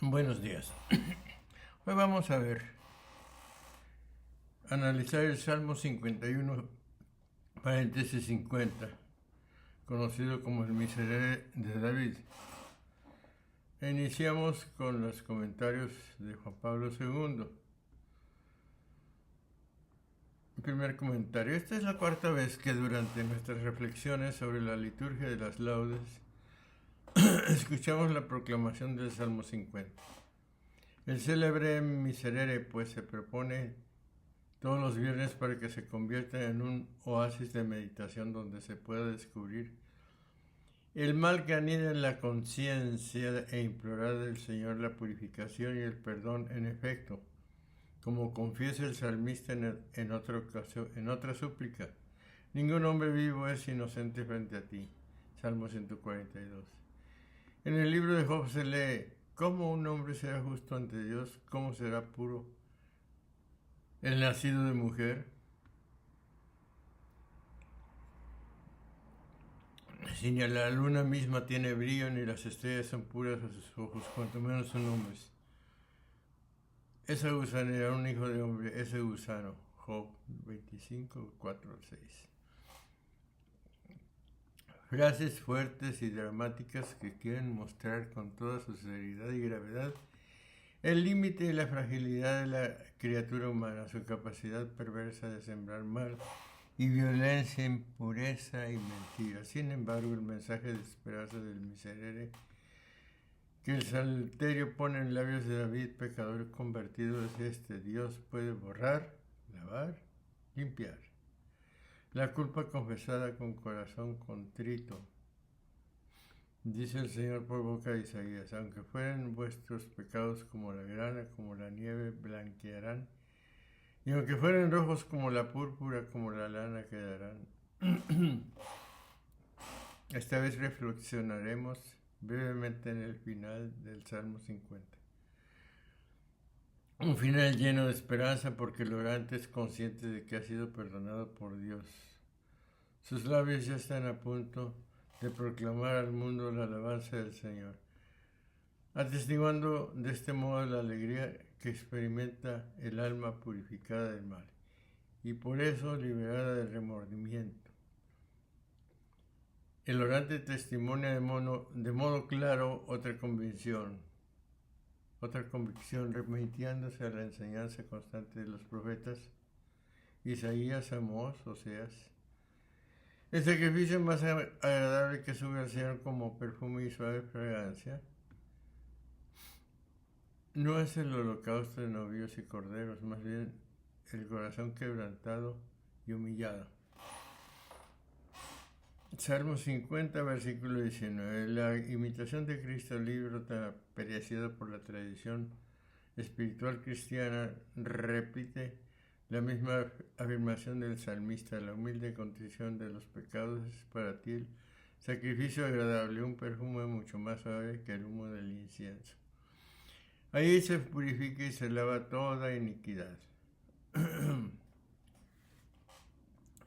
Buenos días. Hoy vamos a analizar el Salmo 51, paréntesis 50, conocido como el Miserere de David. Iniciamos con los comentarios de Juan Pablo II. El primer comentario. Esta es la cuarta vez que durante nuestras reflexiones sobre la liturgia de las laudes escuchamos la proclamación del Salmo 50. El célebre Miserere pues se propone todos los viernes para que se convierta en un oasis de meditación donde se pueda descubrir el mal que anida en la conciencia e implorar del Señor la purificación y el perdón. En efecto, como confiesa el salmista en otra súplica, ningún hombre vivo es inocente frente a ti. Salmo 142. En el libro de Job se lee: ¿cómo un hombre será justo ante Dios? ¿Cómo será puro el nacido de mujer? Si ni la luna misma tiene brillo, ni las estrellas son puras a sus ojos, cuanto menos son hombres. Esa gusano era un hijo de hombre, ese gusano. Job 25, 4 al 6. Frases fuertes y dramáticas que quieren mostrar con toda su seriedad y gravedad el límite y la fragilidad de la criatura humana, su capacidad perversa de sembrar mal y violencia, impureza y mentira. Sin embargo, el mensaje de esperanza del Miserere que el salterio pone en labios de David, pecador convertido, es este: Dios puede borrar, lavar, limpiar la culpa confesada con corazón contrito. Dice el Señor por boca de Isaías: aunque fueren vuestros pecados como la grana, como la nieve, blanquearán, y aunque fueren rojos como la púrpura, como la lana quedarán. Esta vez reflexionaremos brevemente en el final del Salmo 50. Un final lleno de esperanza porque el orante es consciente de que ha sido perdonado por Dios. Sus labios ya están a punto de proclamar al mundo la alabanza del Señor, atestiguando de este modo la alegría que experimenta el alma purificada del mal y por eso liberada del remordimiento. El orante testimonia de modo claro otra convicción, remitiéndose a la enseñanza constante de los profetas Isaías, Amós, Oseas. El sacrificio más agradable que sube al Señor como perfume y suave fragancia no es el holocausto de novillos y corderos, más bien el corazón quebrantado y humillado. Salmo 50, versículo 19. La imitación de Cristo, libro tan apreciado por la tradición espiritual cristiana, repite la misma afirmación del salmista: la humilde contrición de los pecados es para ti el sacrificio agradable, un perfume mucho más suave que el humo del incienso. Ahí se purifica y se lava toda iniquidad.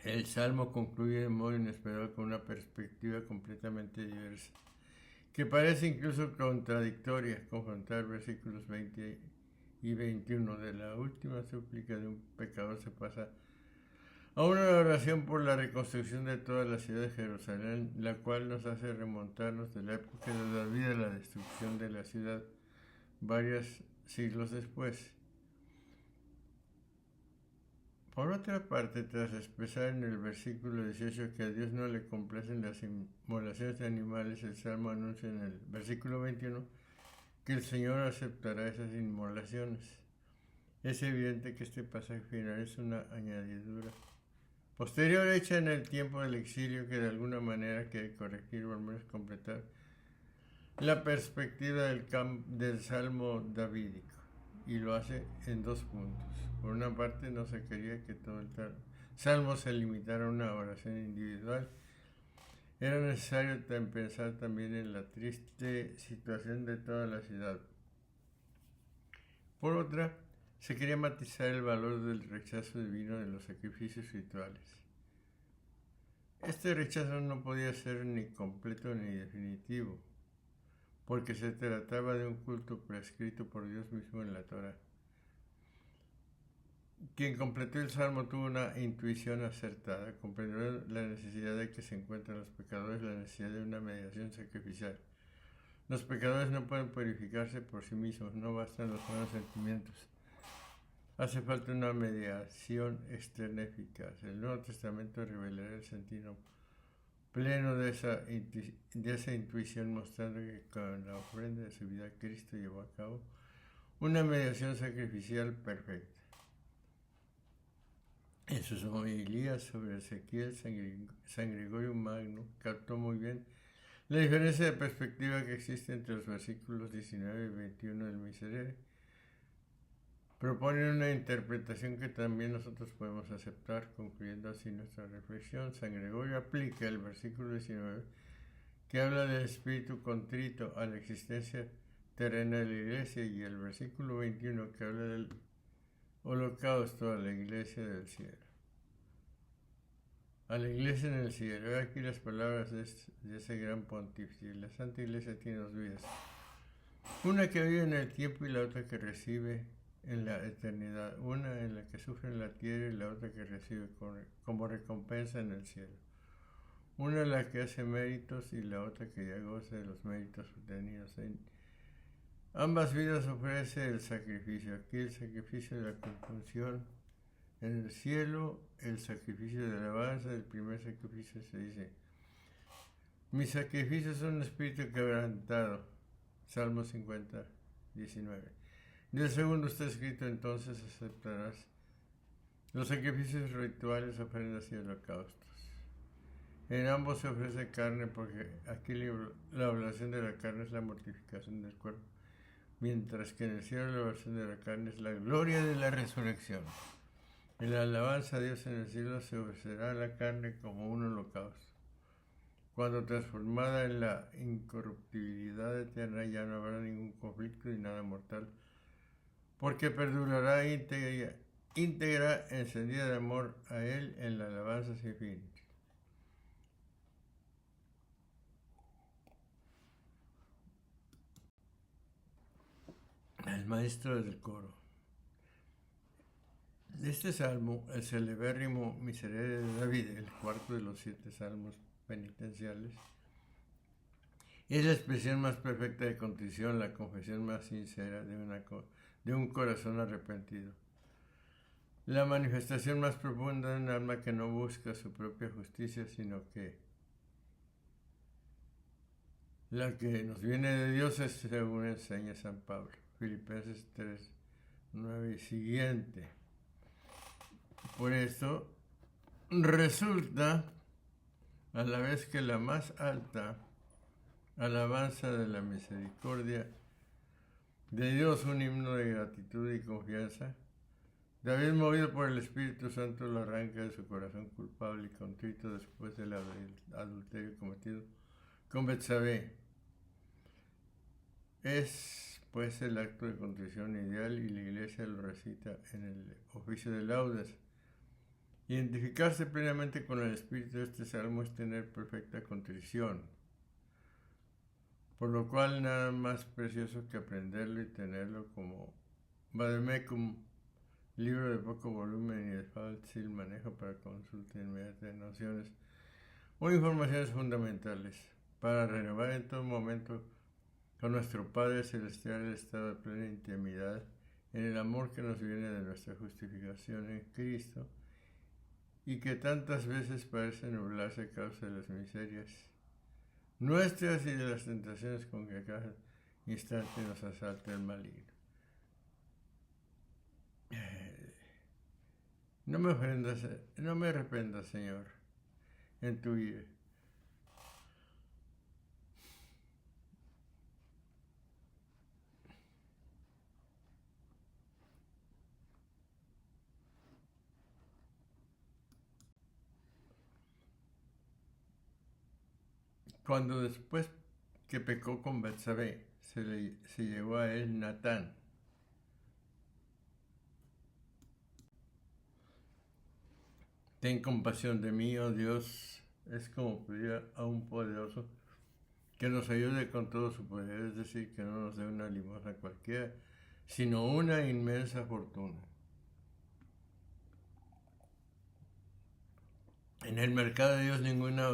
El Salmo concluye de modo inesperado con una perspectiva completamente diversa, que parece incluso contradictoria. Confrontar versículos 20 y 21 de la última súplica de un pecador se pasa a una oración por la reconstrucción de toda la ciudad de Jerusalén, la cual nos hace remontarnos de la época de David a la destrucción de la ciudad varios siglos después. Por otra parte, tras expresar en el versículo 18 que a Dios no le complacen las inmolaciones de animales, el Salmo anuncia en el versículo 21 que el Señor aceptará esas inmolaciones. Es evidente que este pasaje final es una añadidura posterior hecha en el tiempo del exilio, que de alguna manera quiere corregir o al menos completar la perspectiva del Salmo davídico, y lo hace en dos puntos. Por una parte, no se quería que todo el Salmo se limitara a una oración individual. Era necesario pensar también en la triste situación de toda la ciudad. Por otra, se quería matizar el valor del rechazo divino de los sacrificios rituales. Este rechazo no podía ser ni completo ni definitivo, porque se trataba de un culto prescrito por Dios mismo en la Torá. Quien completó el salmo tuvo una intuición acertada, comprendió la necesidad de que se encuentran los pecadores, la necesidad de una mediación sacrificial. Los pecadores no pueden purificarse por sí mismos, no bastan los buenos sentimientos. Hace falta una mediación externa eficaz. El Nuevo Testamento revelará el sentido pleno de esa intuición, mostrando que con la ofrenda de su vida Cristo llevó a cabo una mediación sacrificial perfecta. En sus homilías sobre Ezequiel, San Gregorio Magno captó muy bien la diferencia de perspectiva que existe entre los versículos 19 y 21 del Miserere. Propone una interpretación que también nosotros podemos aceptar, concluyendo así nuestra reflexión. San Gregorio aplica el versículo 19, que habla del espíritu contrito a la existencia terrena de la iglesia, y el versículo 21, que habla del holocausto a la iglesia del cielo. A la iglesia en el cielo. He aquí las palabras de ese gran pontífice. La Santa Iglesia tiene dos vidas. Una que vive en el tiempo y la otra que recibe en la eternidad. Una en la que sufre en la tierra y la otra que recibe como recompensa en el cielo. Una la que hace méritos y la otra que ya goza de los méritos obtenidos. En ambas vidas ofrece el sacrificio. Aquí el sacrificio de la compunción. En el cielo, el sacrificio de alabanza. El primer sacrificio se dice: mi sacrificio es un espíritu quebrantado. Salmo 50, 19. Del segundo está escrito: entonces aceptarás los sacrificios rituales, ofrendas y holocaustos. En ambos se ofrece carne, porque aquí la oblación de la carne es la mortificación del cuerpo, mientras que en el cielo la oblación de la carne es la gloria de la resurrección. En la alabanza a Dios en el cielo se ofrecerá la carne como un holocausto. Cuando transformada en la incorruptibilidad eterna, ya no habrá ningún conflicto ni nada mortal, porque perdurará íntegra, encendida de amor a Él en la alabanza sin fin. El maestro del coro. De este salmo, el celebérrimo Miserere de David, el cuarto de los 7 salmos penitenciales, es la expresión más perfecta de contrición, la confesión más sincera de un corazón arrepentido. La manifestación más profunda de un alma que no busca su propia justicia, sino que la que nos viene de Dios es según enseña San Pablo, Filipenses 3, 9 y siguiente. Por esto, resulta, a la vez que la más alta alabanza de la misericordia de Dios, un himno de gratitud y confianza, David, movido por el Espíritu Santo, lo arranca de su corazón culpable y contrito después del adulterio cometido con Betsabé. Es pues el acto de contrición ideal, y la Iglesia lo recita en el oficio de laudes. Identificarse plenamente con el espíritu de este salmo es tener perfecta contrición, por lo cual nada más precioso que aprenderlo y tenerlo como Vademecum, libro de poco volumen y de fácil manejo para consulta inmediata de nociones o informaciones fundamentales, para renovar en todo momento con nuestro Padre Celestial el estado de plena intimidad en el amor que nos viene de nuestra justificación en Cristo, y que tantas veces parece nublarse a causa de las miserias nuestras y de las tentaciones con que a cada instante nos asalta el maligno. No me arrepentas, Señor, en tu vida. Cuando después que pecó con Betsabé, se llevó a él Natán. Ten compasión de mí, oh Dios, es como pedir a un poderoso que nos ayude con todo su poder, es decir, que no nos dé una limosna cualquiera, sino una inmensa fortuna. En el mercado de Dios ninguna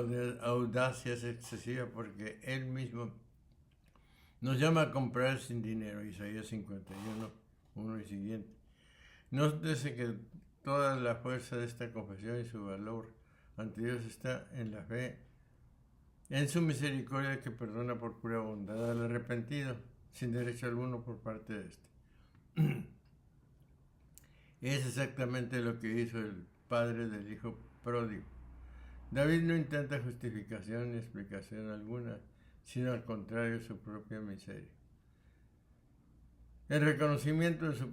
audacia es excesiva, porque Él mismo nos llama a comprar sin dinero, Isaías 51, 1 y siguiente. Nótese que toda la fuerza de esta confesión y su valor ante Dios está en la fe, en su misericordia que perdona por pura bondad al arrepentido, sin derecho alguno por parte de éste. Es exactamente lo que hizo el padre del hijo pródigo. David no intenta justificación ni explicación alguna, sino al contrario su propia miseria. El reconocimiento de su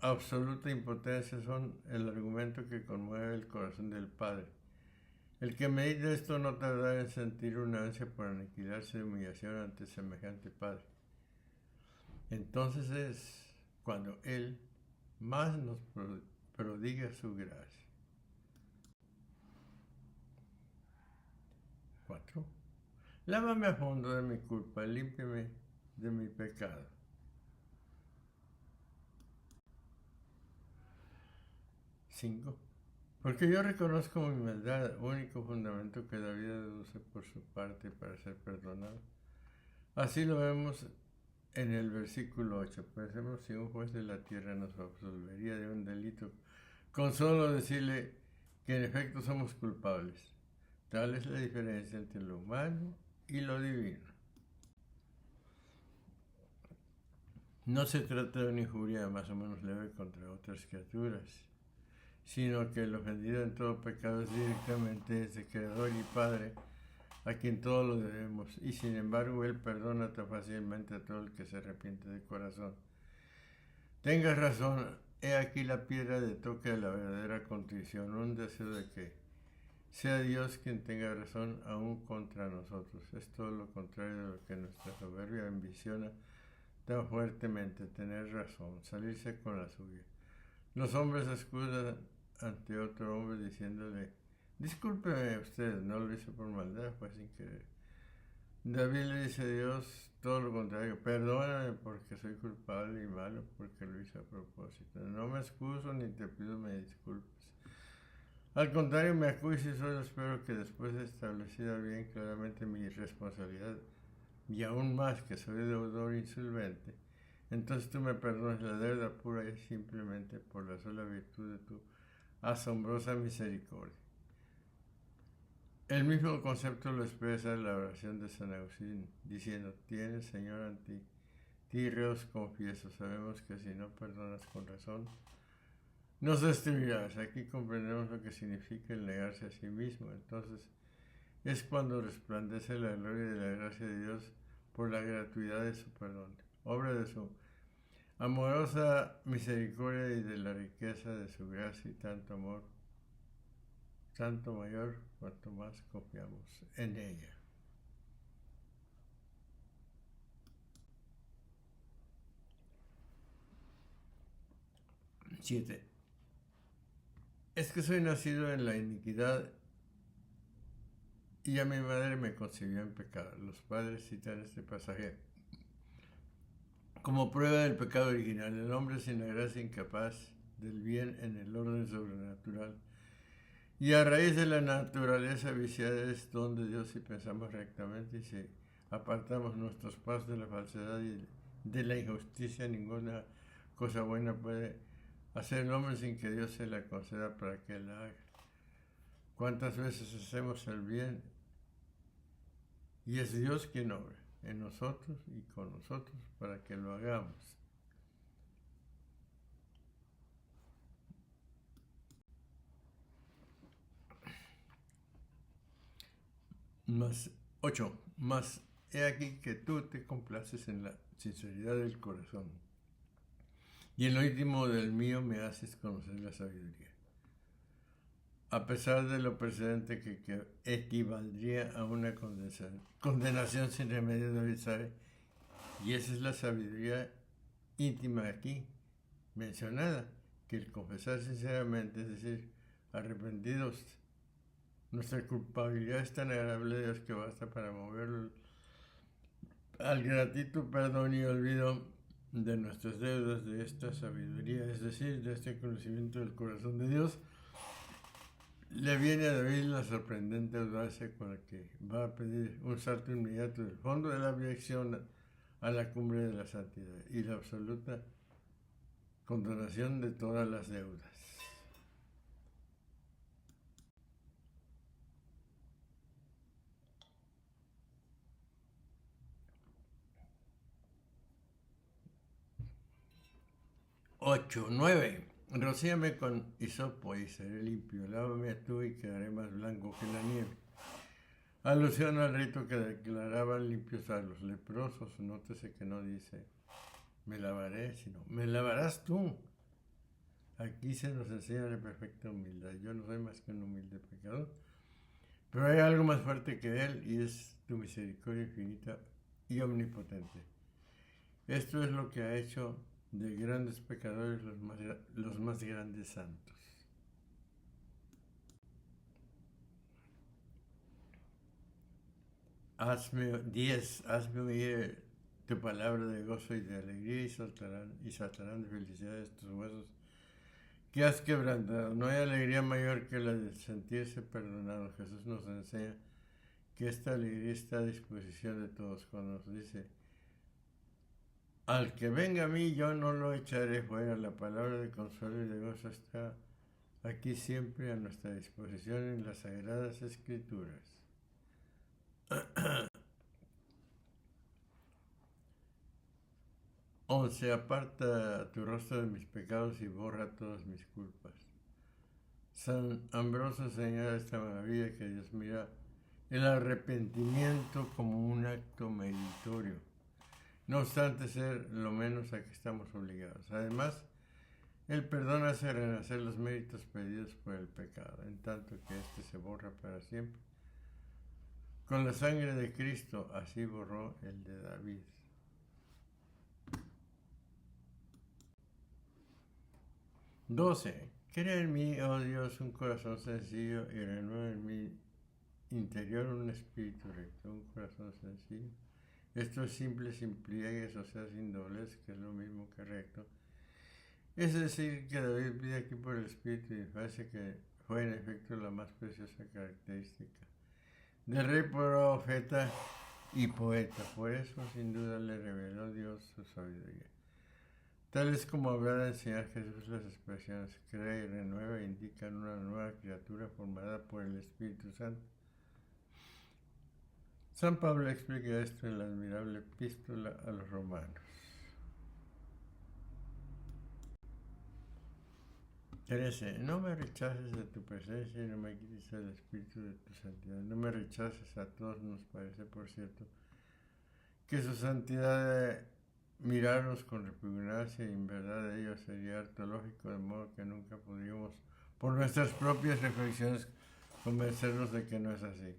absoluta impotencia son el argumento que conmueve el corazón del Padre. El que medita esto no tardará en sentir una ansia por aniquilarse de humillación ante semejante Padre. Entonces es cuando Él más nos prodiga su gracia. 4. Lávame a fondo de mi culpa, límpiame de mi pecado. 5. Porque yo reconozco mi maldad, único fundamento que David deduce por su parte para ser perdonado. Así lo vemos en el versículo 8. Pensemos si un juez de la tierra nos absolvería de un delito con solo decirle que en efecto somos culpables. Tal es la diferencia entre lo humano y lo divino. No se trata de una injuria más o menos leve contra otras criaturas, sino que el ofendido en todo pecado es directamente ese Creador y Padre, a quien todo lo debemos, y sin embargo Él perdona tan fácilmente a todo el que se arrepiente de corazón. Tengas razón, he aquí la piedra de toque de la verdadera contrición, un deseo de que sea Dios quien tenga razón aún contra nosotros. Es todo lo contrario de lo que nuestra soberbia ambiciona tan fuertemente, tener razón, salirse con la suya. Los hombres escudan ante otro hombre diciéndole: discúlpeme usted, no lo hice por maldad, fue sin querer. David le dice a Dios todo lo contrario: perdóname porque soy culpable y malo porque lo hice a propósito. No me excuso ni te pido me disculpes. Al contrario, me acuso y solo espero que después de establecida bien claramente mi responsabilidad, y aún más que soy deudor insolvente, entonces tú me perdones la deuda pura y simplemente por la sola virtud de tu asombrosa misericordia. El mismo concepto lo expresa la oración de San Agustín, diciendo: tienes, Señor, ante ti reos confieso. Sabemos que si no perdonas con razón, nos destruirás. Aquí comprendemos lo que significa el negarse a sí mismo. Entonces es cuando resplandece la gloria de la gracia de Dios por la gratuidad de su perdón, obra de su amorosa misericordia y de la riqueza de su gracia y tanto amor, tanto mayor cuanto más confiamos en ella. Siete. Es que soy nacido en la iniquidad y a mi madre me concibió en pecado. Los padres citan este pasaje como prueba del pecado original. El hombre sin la gracia, incapaz del bien en el orden sobrenatural. Y a raíz de la naturaleza viciada es donde Dios, si pensamos rectamente y si apartamos nuestros pasos de la falsedad y de la injusticia, ninguna cosa buena puede hacer el hombre sin que Dios se la conceda para que la haga. ¿Cuántas veces hacemos el bien y es Dios quien obra en nosotros y con nosotros para que lo hagamos? Más 8. Más he aquí que tú te complaces en la sinceridad del corazón, y en lo íntimo del mío me haces conocer la sabiduría. A pesar de lo precedente que equivaldría a una condenación sin remedio, David sabe, y esa es la sabiduría íntima aquí mencionada, que el confesar sinceramente, es decir, arrepentidos, nuestra culpabilidad es tan agradable a Dios que basta para mover al gratitud, perdón y olvido de nuestras deudas, de esta sabiduría, es decir, de este conocimiento del corazón de Dios, le viene a David la sorprendente audacia con la que va a pedir un salto inmediato del fondo de la abjección a la cumbre de la santidad y la absoluta condonación de todas las deudas. Ocho, 9. Rocíame con hisopo y seré limpio. Lávame tú y quedaré más blanco que la nieve. Alusión al rito que declaraban limpios a los leprosos. Nótese que no dice me lavaré, sino me lavarás tú. Aquí se nos enseña la perfecta humildad. Yo no soy más que un humilde pecador, pero hay algo más fuerte que él y es tu misericordia infinita y omnipotente. Esto es lo que ha hecho de grandes pecadores los más grandes santos. Hazme oír tu palabra de gozo y de alegría y saltarán de felicidad estos huesos que has quebrantado. No hay alegría mayor que la de sentirse perdonado. Jesús nos enseña que esta alegría está a disposición de todos cuando nos dice: al que venga a mí yo no lo echaré fuera. La palabra de consuelo y de gozo está aquí siempre a nuestra disposición en las Sagradas Escrituras. 11. Aparta tu rostro de mis pecados y borra todas mis culpas. San Ambrosio señala esta maravilla que Dios mira el arrepentimiento como un acto meritorio, no obstante ser lo menos a que estamos obligados. Además, el perdón hace renacer los méritos pedidos por el pecado, en tanto que éste se borra para siempre. Con la sangre de Cristo, así borró el de David. Crea en mí, oh Dios, un corazón sencillo y renueva en mi interior un espíritu recto, un corazón sencillo. Esto es simple, sin pliegues, o sea, sin doblez, que es lo mismo que recto. Es decir, que David pide aquí por el espíritu y parece que fue en efecto la más preciosa característica del rey, profeta y poeta. Por eso, sin duda, le reveló Dios su sabiduría. Tal es como habrá de enseñar Jesús las expresiones crea y renueva, indican una nueva criatura formada por el Espíritu Santo. San Pablo explica esto en la admirable epístola a los romanos. 13. No me rechaces de tu presencia y no me quites el espíritu de tu santidad. No me rechaces. A todos nos parece, por cierto, que su santidad mirarnos con repugnancia, y en verdad de ello sería harto lógico, de modo que nunca podríamos, por nuestras propias reflexiones, convencernos de que no es así.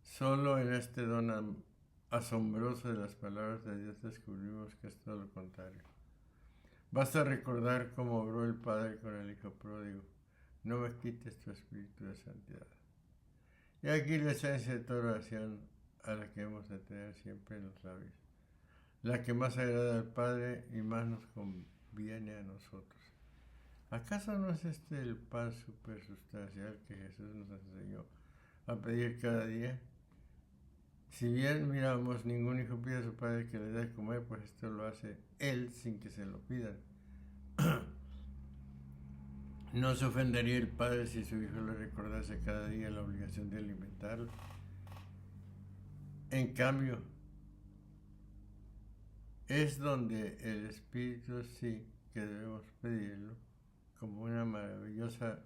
Solo en este don asombroso de las palabras de Dios descubrimos que es todo lo contrario. Basta recordar cómo obró el Padre con el Hijo pródigo. No me quites tu espíritu de santidad. Y aquí la esencia de toda oración a la que hemos de tener siempre en los labios, la que más agrada al Padre y más nos conviene a nosotros. ¿Acaso no es este el pan supersustancial que Jesús nos enseñó a pedir cada día? Si bien miramos, ningún hijo pide a su padre que le dé de comer, pues esto lo hace él sin que se lo pidan. ¿No se ofendería el padre si su hijo le recordase cada día la obligación de alimentarlo? En cambio, es donde el Espíritu sí que debemos pedirlo, como una maravillosa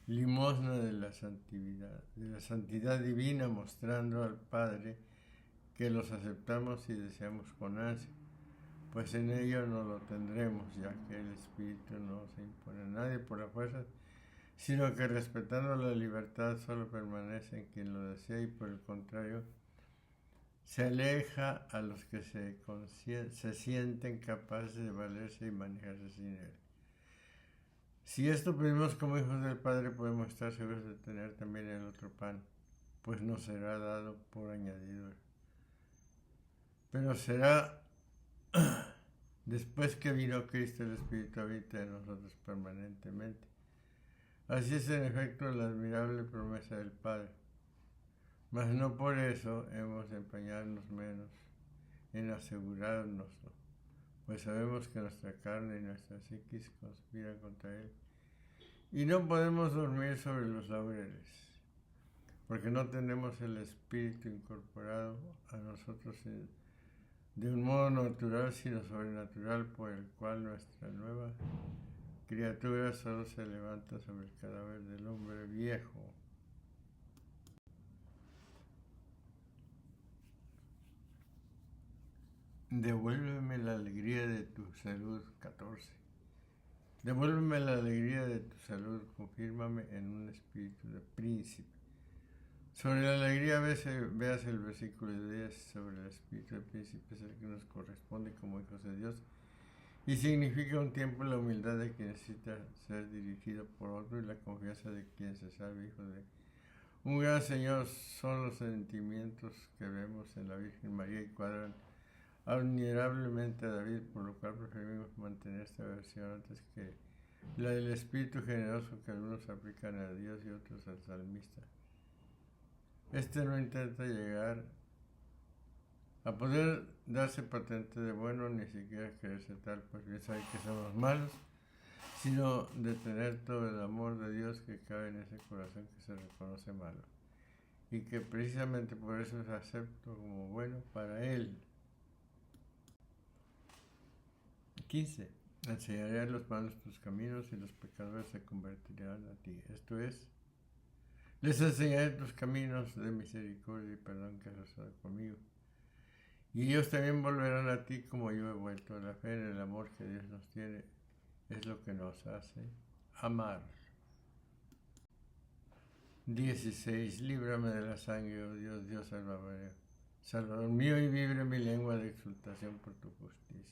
limosna de la santidad divina, mostrando al Padre que los aceptamos y deseamos con ansia, pues en ello no lo tendremos, ya que el Espíritu no se impone a nadie por la fuerza, sino que respetando la libertad solo permanece en quien lo desea y por el contrario se aleja a los que se sienten capaces de valerse y manejarse sin él. Si esto pedimos como hijos del Padre, podemos estar seguros de tener también el otro pan, pues nos será dado por añadidura. pero será después que vino Cristo, el Espíritu habita en nosotros permanentemente. Así es en efecto la admirable promesa del Padre. Mas no por eso hemos de empeñarnos menos en asegurárnoslo, pues sabemos que nuestra carne y nuestra psiquis conspiran contra él. Y no podemos dormir sobre los laureles, porque no tenemos el Espíritu incorporado a nosotros de un modo natural, sino sobrenatural, por el cual nuestra nueva criatura solo se levanta sobre el cadáver del hombre viejo. Devuélveme la alegría de tu salud, 14. Devuélveme la alegría de tu salud, confírmame en un espíritu de príncipe. Sobre la alegría veas el versículo 10, sobre el espíritu de príncipe, es el que nos corresponde como hijos de Dios y significa un tiempo la humildad de quien necesita ser dirigido por otro y la confianza de quien se sabe hijo de un gran Señor. Son los sentimientos que vemos en la Virgen María y cuadran admirablemente a David, por lo cual preferimos mantener esta versión antes que la del espíritu generoso que algunos aplican a Dios y otros al salmista. Este no intenta llegar a poder darse patente de bueno, ni siquiera creerse tal, pues bien sabe que somos malos, sino de tener todo el amor de Dios que cabe en ese corazón que se reconoce malo, y que precisamente por eso es acepto como bueno para Él. 15. Enseñaré a los malos tus caminos y los pecadores se convertirán a ti. Esto es, les enseñaré tus caminos de misericordia y perdón que has usado conmigo. Y ellos también volverán a ti como yo he vuelto. La fe en el amor que Dios nos tiene es lo que nos hace amar. 16. Líbrame de la sangre, oh Dios, Dios Salvador mío, y vibre mi lengua de exultación por tu justicia.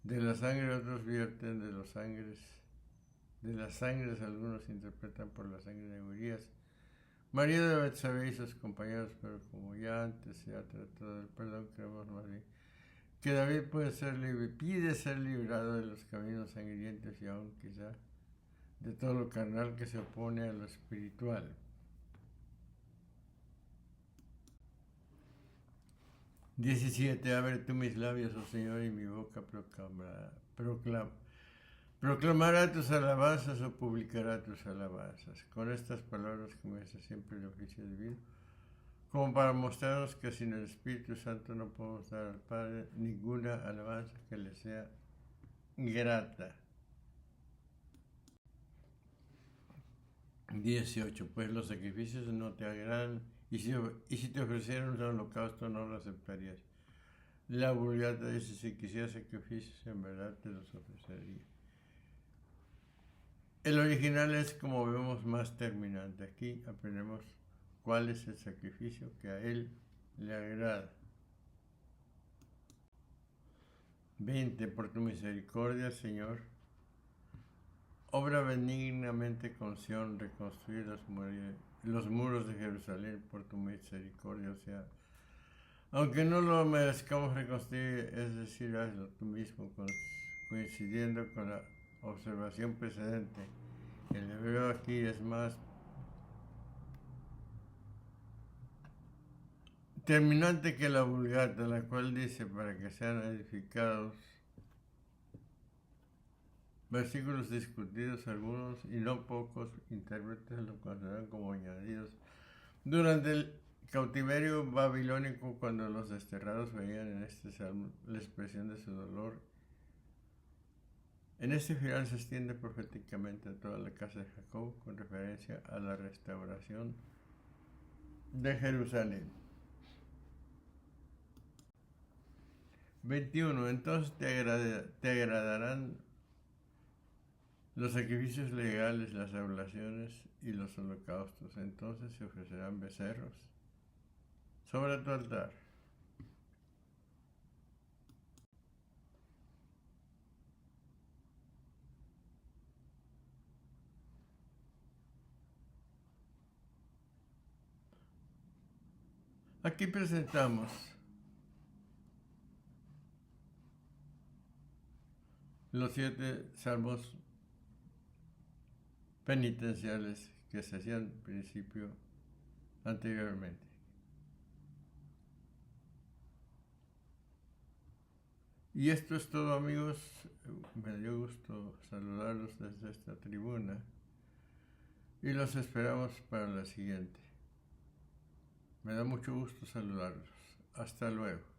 De la sangre otros vierten, de las sangres algunos interpretan por la sangre de Urías, marido de Betsabé y sus compañeros, pero como ya antes se ha tratado del perdón, creemos más bien que David pide ser librado de los caminos sangrientos y aún quizá de todo lo carnal que se opone a lo espiritual. 17. Abre tú mis labios, oh Señor, y mi boca proclamará tus alabanzas o publicará tus alabanzas. Con estas palabras comienza siempre el oficio divino, como para mostrarnos que sin el Espíritu Santo no podemos dar al Padre ninguna alabanza que le sea grata. 18. Pues los sacrificios no te agradan, y si te ofrecieran un holocausto no lo aceptarías. La Vulgata dice, si quisieras sacrificios, en verdad te los ofrecería. El original es, como vemos, más terminante. Aquí aprendemos cuál es el sacrificio que a él le agrada. 20. Por tu misericordia, Señor, obra benignamente con Sión, reconstruir los muros de Jerusalén por tu misericordia. O sea, aunque no lo merezcamos reconstruir, es decir, hazlo tú mismo, coincidiendo con la observación precedente. El hebreo aquí es más terminante que la Vulgata, la cual dice para que sean edificados. Versículos discutidos, algunos y no pocos intérpretes lo consideran como añadidos durante el cautiverio babilónico, cuando los desterrados veían en este salmo la expresión de su dolor. En este final se extiende proféticamente a toda la casa de Jacob con referencia a la restauración de Jerusalén. 21. Entonces te agradarán los sacrificios legales, las oblaciones y los holocaustos. Entonces se ofrecerán becerros sobre tu altar. Aquí presentamos los 7 salmos penitenciales que se hacían en principio anteriormente. Y esto es todo, amigos. Me dio gusto saludarlos desde esta tribuna y los esperamos para la siguiente. Me da mucho gusto saludarlos. Hasta luego.